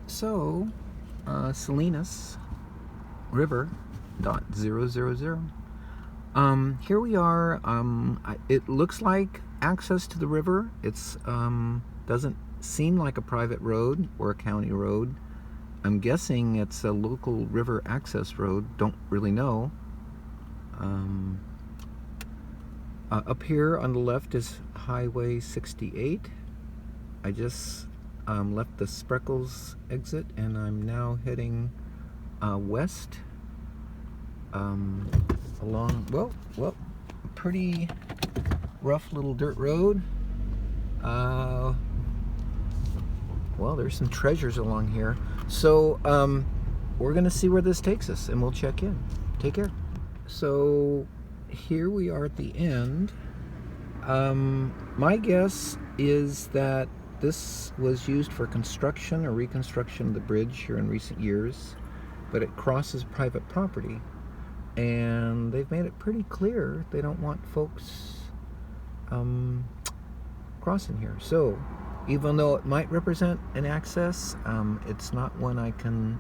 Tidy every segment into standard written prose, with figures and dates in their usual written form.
So Salinas River .000. Here we are. It looks like access to the river. It's doesn't seem like a private road or a county road. I'm guessing it's a local river access road. Don't really know. Up here on the left is Highway 68. I just left the Spreckles exit and I'm now heading west along, well, a pretty rough little dirt road. Well, there's some treasures along here. So we're gonna see where this takes us and we'll check in. Take care. So here we are at the end. My guess is that this was used for construction or reconstruction of the bridge here in recent years, but it crosses private property, and they've made it pretty clear they don't want folks crossing here. So even though it might represent an access, it's not one I can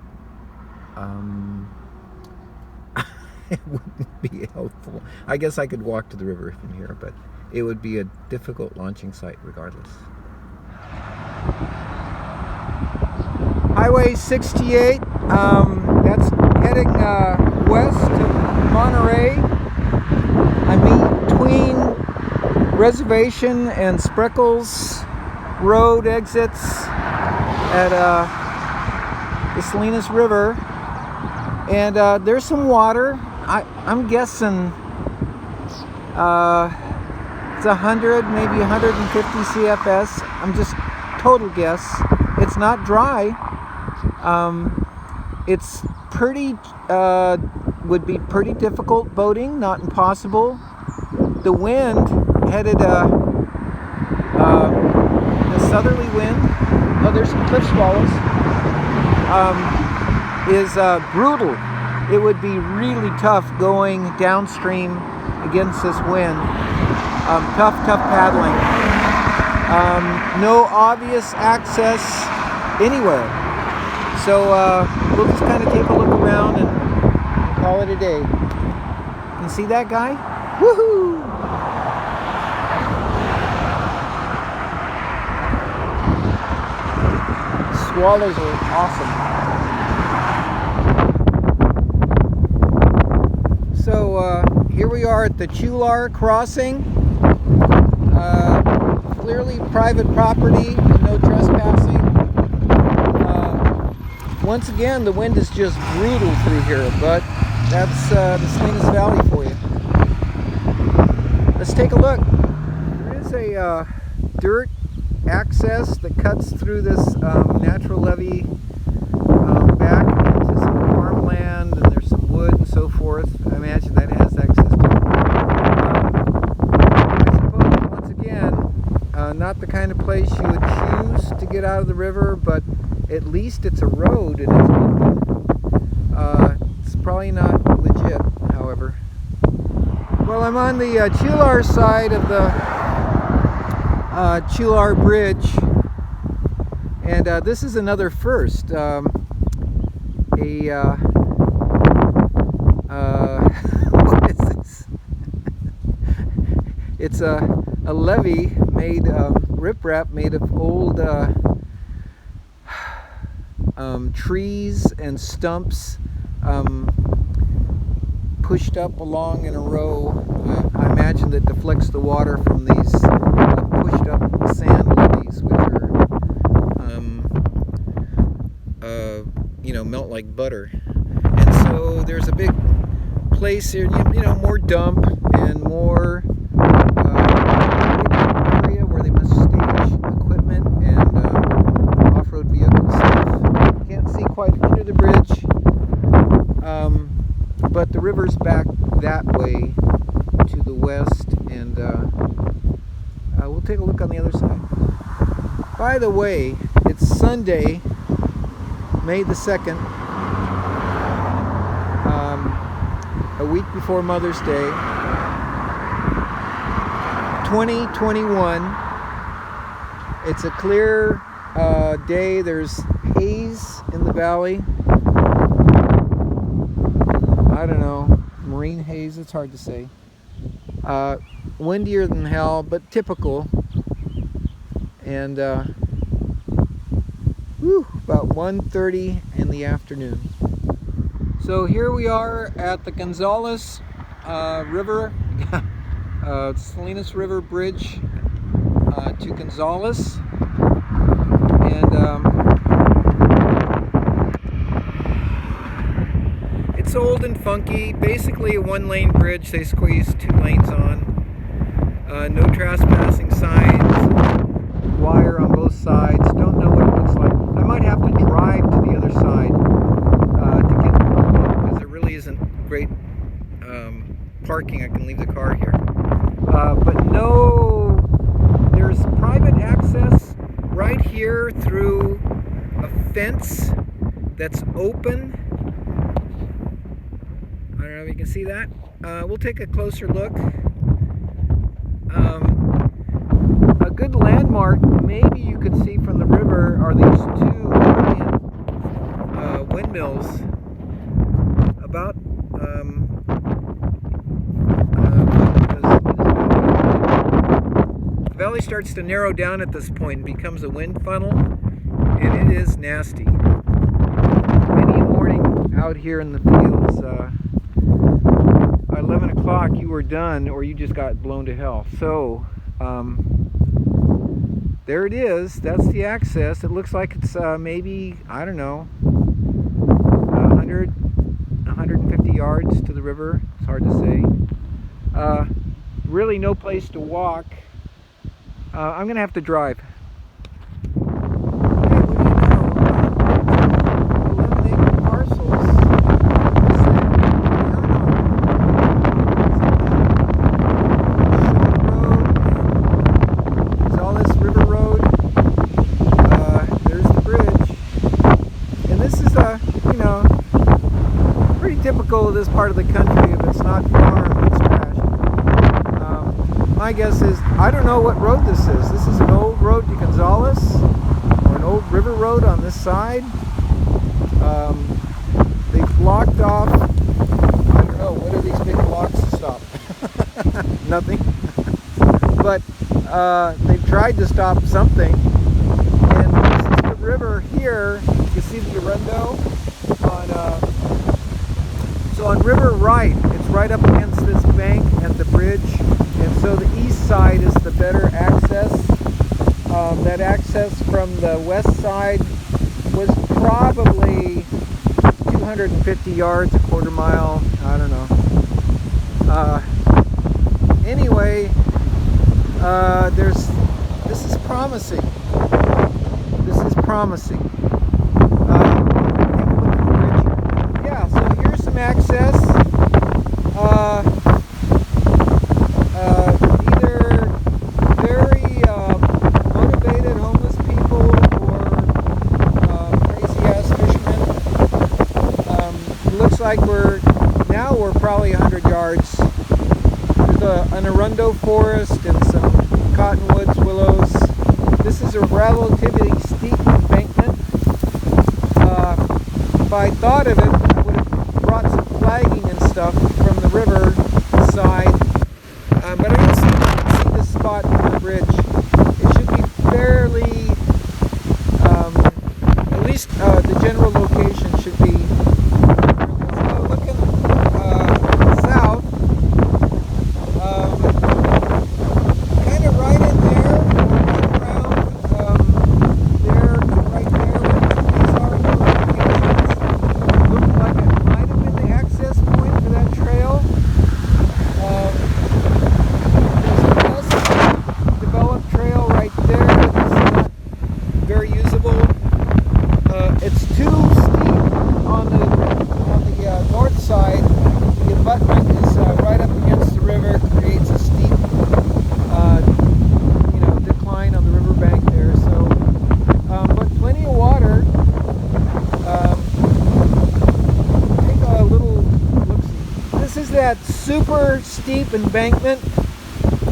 it wouldn't be helpful. I guess I could walk to the river from here, but it would be a difficult launching site regardless. Highway 68, that's heading west to Monterey. I'm between Reservation and Spreckles Road exits at the Salinas River, and there's some water. I'm guessing it's 100, maybe 150 CFS. I'm just total guess. It's not dry. It's pretty, would be pretty difficult boating, not impossible. The wind headed a southerly wind. Oh, there's some cliff swallows. Is brutal. It would be really tough going downstream against this wind. Tough paddling. No obvious access anywhere. So we'll just kind of take a look around and call it a day. You see that guy? Woohoo! Swallows are awesome. So here we are at the Chular crossing. Clearly private property, no trespassing. Once again, the wind is just brutal through here, but that's the Salinas Valley for you. Let's take a look. There is a dirt access that cuts through this natural levee back into some farmland, and there's some wood and so forth. I imagine that has access to it. I suppose, once again, not the kind of place you would choose to get out of the river, but at least it's a road and it's open. It's probably not legit, however. Well, I'm on the Chular side of the Chular Bridge, and this is another first. What is this? It's a levee made riprap made of old trees and stumps pushed up along in a row. I imagine that deflects the water from these pushed up sand levees, which are melt like butter. And so there's a big place here, more dump and more area where they must stage equipment and off-road vehicle stuff. Can't see quite under the bridge, but the river's back that way to the west, and we'll take a look on the other side. By the way, it's Sunday, May the 2nd, a week before Mother's Day, 2021. It's a clear day. There's haze in the valley. I don't know, marine haze, it's hard to say. Windier than hell, but typical. And about 1:30 in the afternoon. So here we are at the Gonzales River, Salinas River Bridge to Gonzales. And it's old and funky, basically a one-lane bridge. They squeeze 2 lanes on. No trespassing signs, wire on both sides. Don't know what it looks like. I might have to drive to the other side to get the look, because there really isn't great parking. I can leave the car here. But no, there's private access right here through a fence that's open. I don't know if you can see that. We'll take a closer look. A good landmark, maybe you could see from the river, are these 2 giant windmills. About the valley starts to narrow down at this point and becomes a wind funnel, and it is nasty. Many a morning out here in the fields, 11 o'clock you were done, or you just got blown to hell. So there it is. That's the access. It looks like it's maybe, I don't know, 150 yards to the river. It's hard to say. Really no place to walk. I'm gonna have to drive. Typical of this part of the country. If it's not farmed, it's trashed. My guess is, I don't know what road this is. This is an old road to Gonzales, or an old river road on this side. They've blocked off, I don't know, what are these big blocks to stop? Nothing. But they've tried to stop something. And this is the river here. You can see the Arundel on So on River Right, it's right up against this bank at the bridge, and so the east side is the better access. That access from the west side was probably 250 yards, a quarter mile, I don't know. Anyway, this is promising. This is promising. Access, either very motivated homeless people or crazy-ass fishermen. It looks like we're probably 100 yards. There's an Arundo forest and some cottonwoods, willows. This is a relatively steep embankment. If I thought of it, I would have brought some flagging and stuff from the river side, but I don't see this spot on the bridge. It should be fairly, at least the general location should be. So looking south, kind of right in there, right around there, right there, where these are the locations. Look like it might have been the access point for that trail. There's a less developed trail right there that's not very usable. It's too steep on the north side. The abutment is right up against the river, creates a steep decline on the riverbank there. So, but plenty of water. Take a little look-see. This is that super steep embankment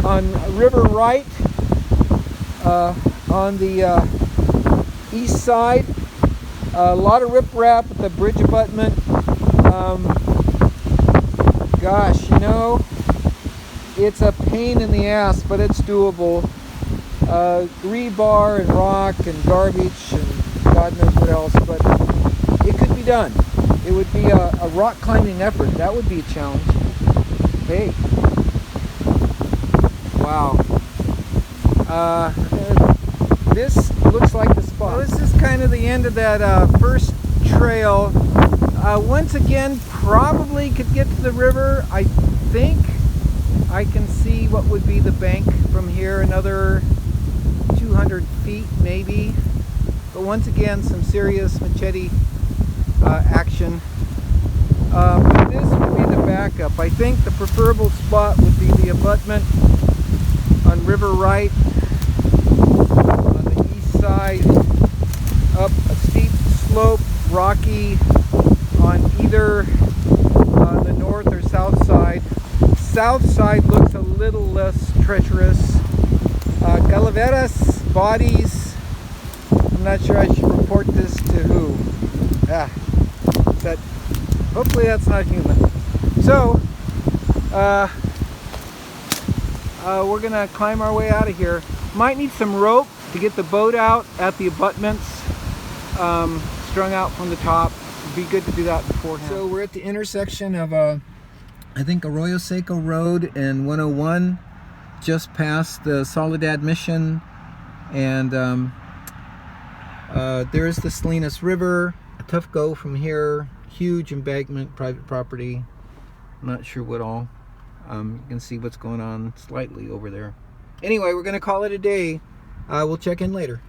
on River Right, on the east side. A lot of riprap at the bridge abutment. Gosh, you know, it's a pain in the ass, but it's doable. Rebar and rock and garbage and God knows what else, but it could be done. It would be a rock climbing effort. That would be a challenge. Hey. Wow. This looks like the spot. Well, this is kind of the end of that first trail. Once again, probably could get to the river. I think I can see what would be the bank from here, another 200 feet maybe. But once again, some serious machete action. But this would be the backup. I think the preferable spot would be the abutment on River Right, on the east side, up a steep slope, rocky on either the north or south side. South side looks a little less treacherous. Calaveras, bodies. I'm not sure I should report this to who. But hopefully that's not human. So, we're gonna climb our way out of here. Might need some rope to get the boat out at the abutments, strung out from the top. It'd be good to do that beforehand. So we're at the intersection of I think Arroyo Seco Road and 101, just past the Soledad Mission, and there's the Salinas River. A tough go from here. Huge embankment, private property. I'm not sure what all. You can see what's going on slightly over there. Anyway, we're going to call it a day. We'll check in later.